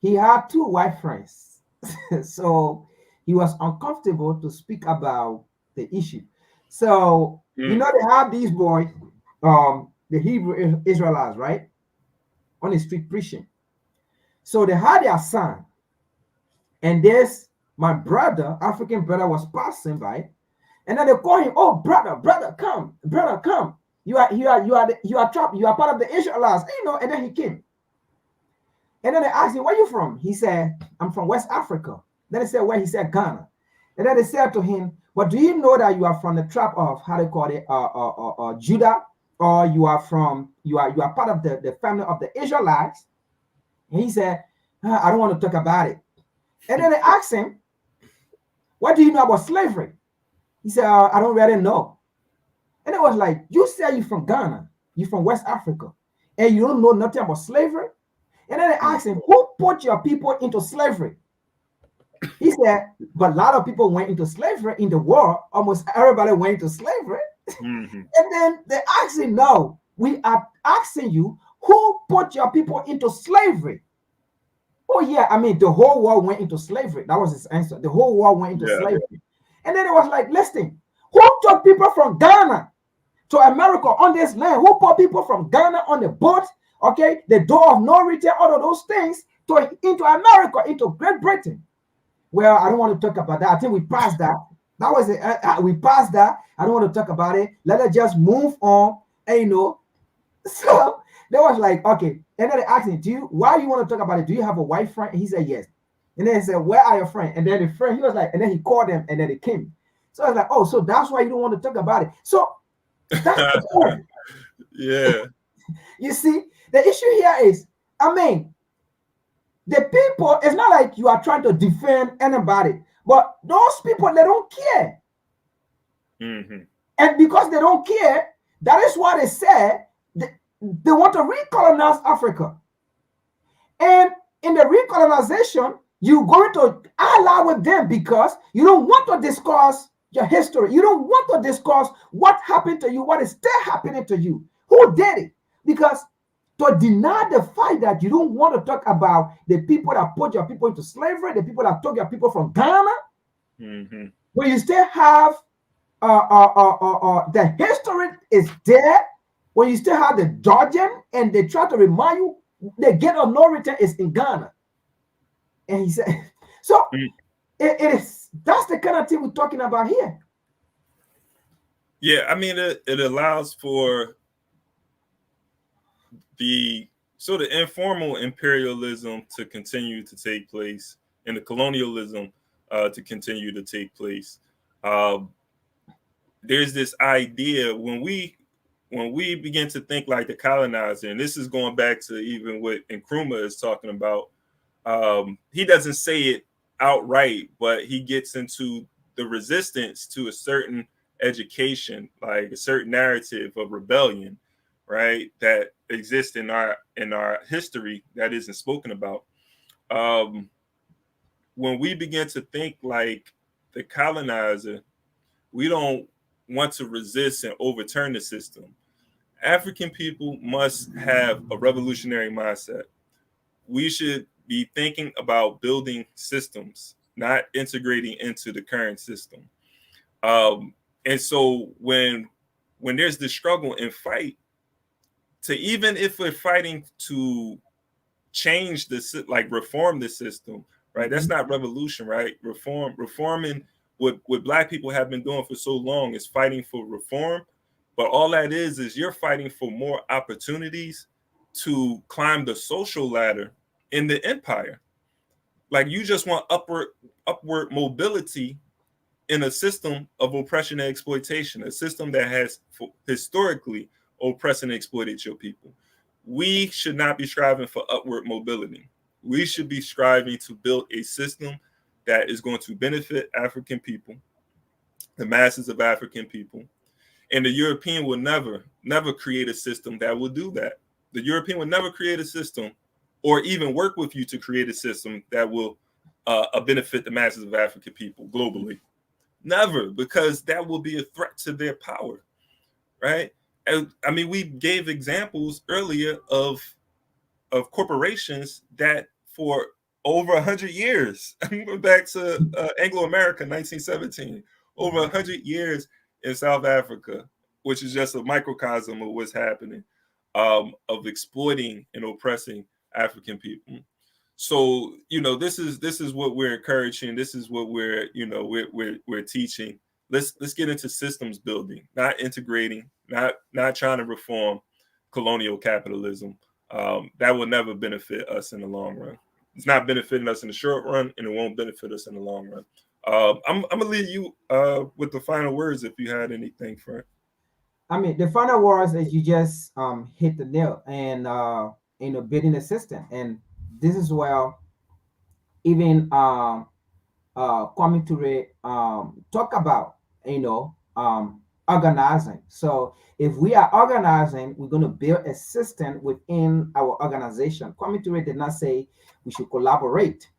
he had 2 white friends, so he was uncomfortable to speak about the issue. So they have these boys, the Hebrew Israelites, right, on the street preaching. So they had their son, and this my brother, African brother, was passing by, and then they call him, "Oh, brother, come, brother, come. You are trapped. You are part of the Israelites, And then he came, and then they asked him, "Where are you from?" He said, "I'm from West Africa." Then they said, "Where?" He said, "Ghana." And then they said to him, "But do you know that you are from the tribe of, how they call it, Judah, or you are part of the family of the Israelites?" And he said, "I don't want to talk about it." And then they asked him, "What do you know about slavery?" He said, "I don't really know." And it was like, "You say you're from Ghana, you're from West Africa, and you don't know nothing about slavery?" And then they asked him, "Who put your people into slavery?" He said, "But a lot of people went into slavery in the war. Almost everybody went into slavery." Mm-hmm. And then they asked him, "No, we are asking you, who put your people into slavery?" "Oh yeah, I mean, the whole world went into slavery." That was his answer. The whole world went into slavery. And then it was like, "Listen, who took people from Ghana to America on this land? Who put people from Ghana on the boat, okay, the door of no return, all of those things, into America, into Great Britain?" Well, I don't want to talk about that. I think we passed that. That was it. We passed that. I don't want to talk about it. Let us just move on. And so they was like, okay. And then they asked him, why you want to talk about it? Do you have a white friend? And he said, yes. And then he said, where are your friends? And then the friend, he was like, and then he called them, and then they came. So I was like, oh, so that's why you don't want to talk about it. So that's the point. Yeah. You see, the issue here is, the people, it's not like you are trying to defend anybody, but those people, they don't care. Mm-hmm. And because they don't care, that is why they said they want to recolonize Africa. And in the recolonization, you're going to ally with them because you don't want to discuss your history. You don't want to discuss what happened to you, what is still happening to you. Who did it? Because to deny the fact that you don't want to talk about the people that put your people into slavery, the people that took your people from Ghana, mm-hmm. when you still have the history is there, when you still have the Georgian, and they try to remind you the gate of no return is in Ghana. And he said, so it is, that's the kind of thing we're talking about here. Yeah, I mean, it allows for the sort of informal imperialism to continue to take place and the colonialism to continue to take place. There's this idea when we begin to think like the colonizer, and this is going back to even what Nkrumah is talking about. He doesn't say it outright, but he gets into the resistance to a certain education, like a certain narrative of rebellion, right, that exists in our history that isn't spoken about. When we begin to think like the colonizer, we don't want to resist and overturn the system. African people must have a revolutionary mindset. we should be thinking about building systems, not integrating into the current system. And so when there's the struggle and fight, to even if we're fighting to change like reform the system, right? That's not revolution, right? Reforming what Black people have been doing for so long is fighting for reform. But all that is you're fighting for more opportunities to climb the social ladder in the empire. Like, you just want upward mobility in a system of oppression and exploitation, a system that has historically oppressed and exploited your people. We should not be striving for upward mobility. We should be striving to build a system that is going to benefit African people, the masses of African people. And the European will never create a system that will do that. The European will never create a system or even work with you to create a system that will benefit the masses of African people globally. Never, because that will be a threat to their power, right? And, I mean, we gave examples earlier of corporations that for over 100 years, back to Anglo-America, 1917, over 100 years in South Africa, which is just a microcosm of what's happening, of exploiting and oppressing African people. So, this is what we're encouraging. This is what we're teaching. Let's get into systems building, not integrating, not trying to reform colonial capitalism. That will never benefit us in the long run. It's not benefiting us in the short run, and it won't benefit us in the long run. I'm gonna leave you with the final words if you had anything, Frank. I mean, the final words is you just hit the nail, and building a system, and this is where even Kwame Ture talk about organizing. So if we are organizing, we're going to build a system within our organization. Kwame Ture did not say we should collaborate,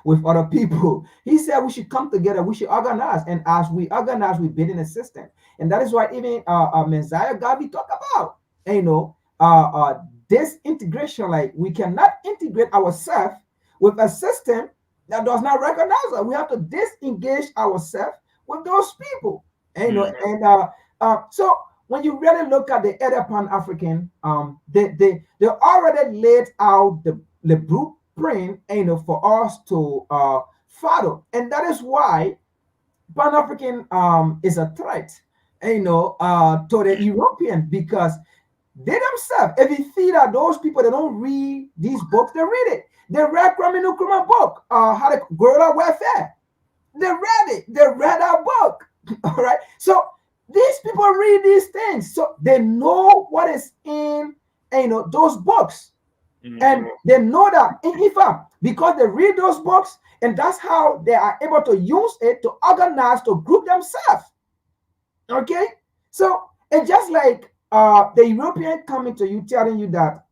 with other people. He said we should come together, we should organize, and as we organize, we build in a system. And that is why even Messiah Gavi talk about, this integration. Like, we cannot integrate ourselves with a system that does not recognize us. We have to disengage ourselves with those people. So when you really look at the other Pan-African, they already laid out the blueprint, for us to follow, and that is why Pan-African is a threat, to the European, because they themselves, if you see that those people, they don't read these books, they read it. They read Kwame Nkrumah book, How to Guerrilla Warfare. They read it. They read our book. All right. So these people read these things, so they know what is in, those books, and they know that in fact, because they read those books, and that's how they are able to use it to organize, to group themselves. Okay. So it's just like the European coming to you, telling you that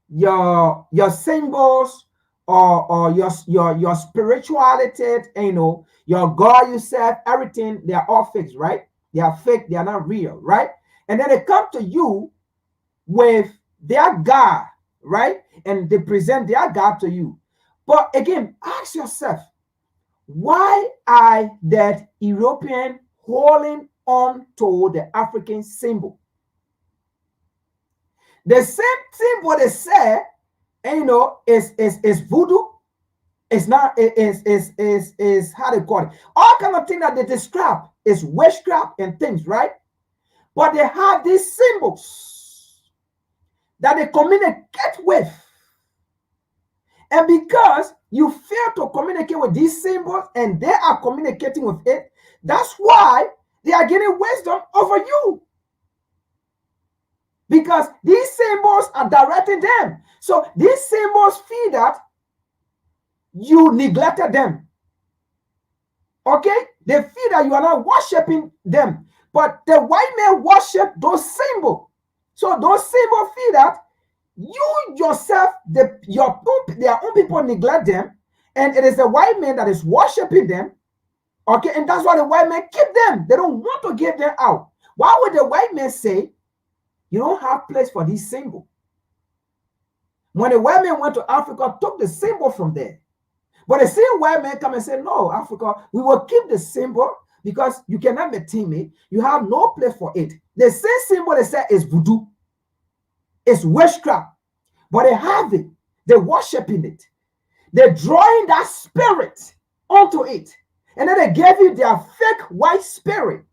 your symbols or your spirituality, your God you serve, everything, they are all fixed, right? They are fake, they are not real, right? And then they come to you with their God, right? And they present their God to you. But again, ask yourself, why are that European holding on to the African symbol? The same symbol they say, is voodoo. It's not, is how they call it. All kind of things that they describe is witchcraft and things, right? But they have these symbols that they communicate with. And because you fail to communicate with these symbols and they are communicating with it, that's why they are getting wisdom over you. Because these symbols are directing them. So these symbols feel that you neglected them. Okay? They feel that you are not worshiping them. But the white men worship those symbols. So those symbols feel that you yourself, their own people neglect them. And it is the white man that is worshiping them. Okay? And that's why the white men keep them. They don't want to give them out. Why would the white men say, you don't have place for this symbol? When the white man went to Africa, took the symbol from there. But the same white man come and say, no, Africa, we will keep the symbol because you cannot maintain it. You have no place for it. The same symbol they say is voodoo. It's witchcraft. But they have it. They're worshiping it. They're drawing that spirit onto it. And then they gave you their fake white spirit.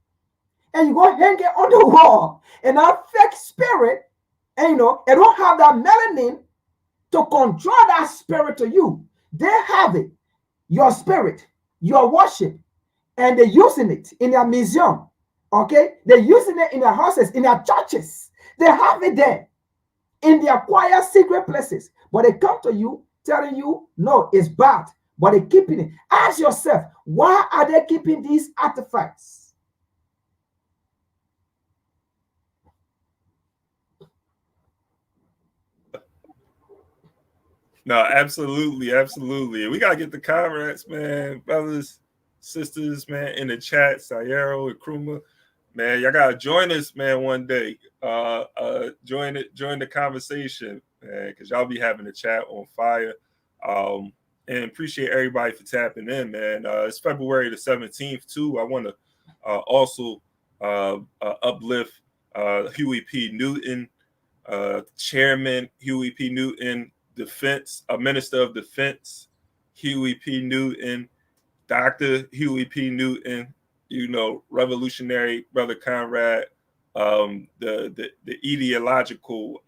And you go hang it on the wall. And that fake spirit, and they don't have that melanin to control that spirit to you. They have it, your spirit, your worship, and they're using it in their museum. Okay? They're using it in their houses, in their churches. They have it there in their quiet, secret places. But they come to you telling you, no, it's bad. But they're keeping it. Ask yourself, why are they keeping these artifacts? No, absolutely, absolutely. We gotta get the comrades, man, brothers, sisters, man, in the chat. Sayero and Nkrumah, man, y'all gotta join us, man, one day. Join the conversation, man, because y'all be having the chat on fire. And appreciate everybody for tapping in, man. It's February the 17th too. I want to also uplift Huey P. Newton, Chairman Huey P. Newton. Defense, a Minister of Defense, Huey P. Newton, Dr. Huey P. Newton, revolutionary brother Conrad, the ideological,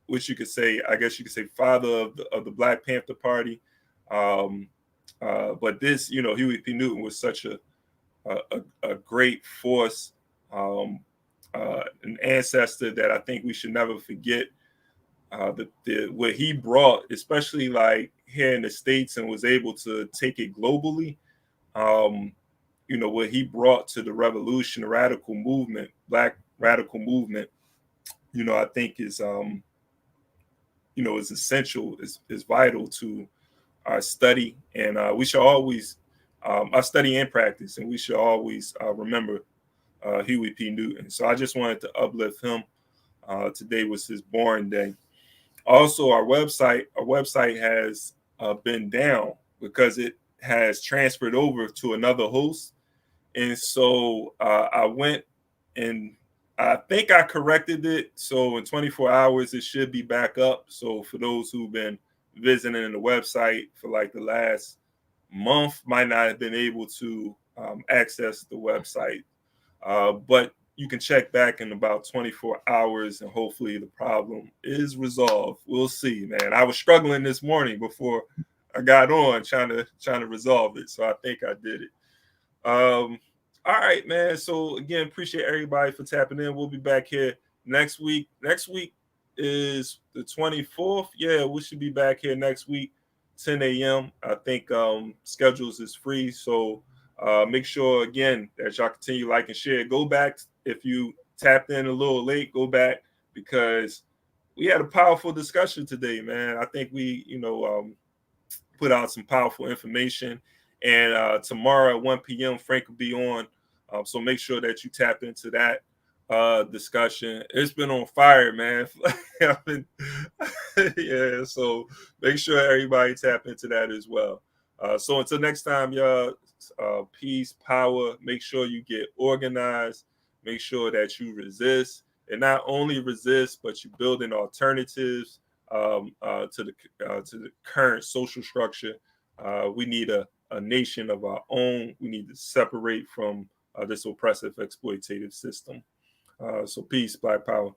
which you could say, I guess you could say, father of the Black Panther Party. But this, Huey P. Newton was such a great force, an ancestor that I think we should never forget. What he brought, especially like here in the States, and was able to take it globally. What he brought to the revolution, the radical movement, Black radical movement. I think is is essential, is vital to our study, and we should always our study and practice, and we should always remember Huey P. Newton. So I just wanted to uplift him. Today was his born day. Also, our website has been down because it has transferred over to another host. And so I went and I think I corrected it. So in 24 hours, it should be back up. So for those who've been visiting the website for like the last month, might not have been able to access the website. But you can check back in about 24 hours and hopefully the problem is resolved. We'll see, man. I was struggling this morning before I got on trying to resolve it. So I think I did it. All right, man. So again, appreciate everybody for tapping in. We'll be back here next week. Next week is the 24th. Yeah, we should be back here next week, 10 a.m. I think schedules is free. So make sure, again, that y'all continue like and share. Go back if you tapped in a little late. Go back because we had a powerful discussion today, man. I think we, put out some powerful information. And tomorrow at 1 p.m., Frank will be on. So make sure that you tap into that discussion. It's been on fire, man. Yeah, so make sure everybody tap into that as well. So until next time, y'all, peace, power. Make sure you get organized. Make sure that you resist, and not only resist, but you're building alternatives to the current social structure. We need a nation of our own. We need to separate from this oppressive, exploitative system. So peace, Black power.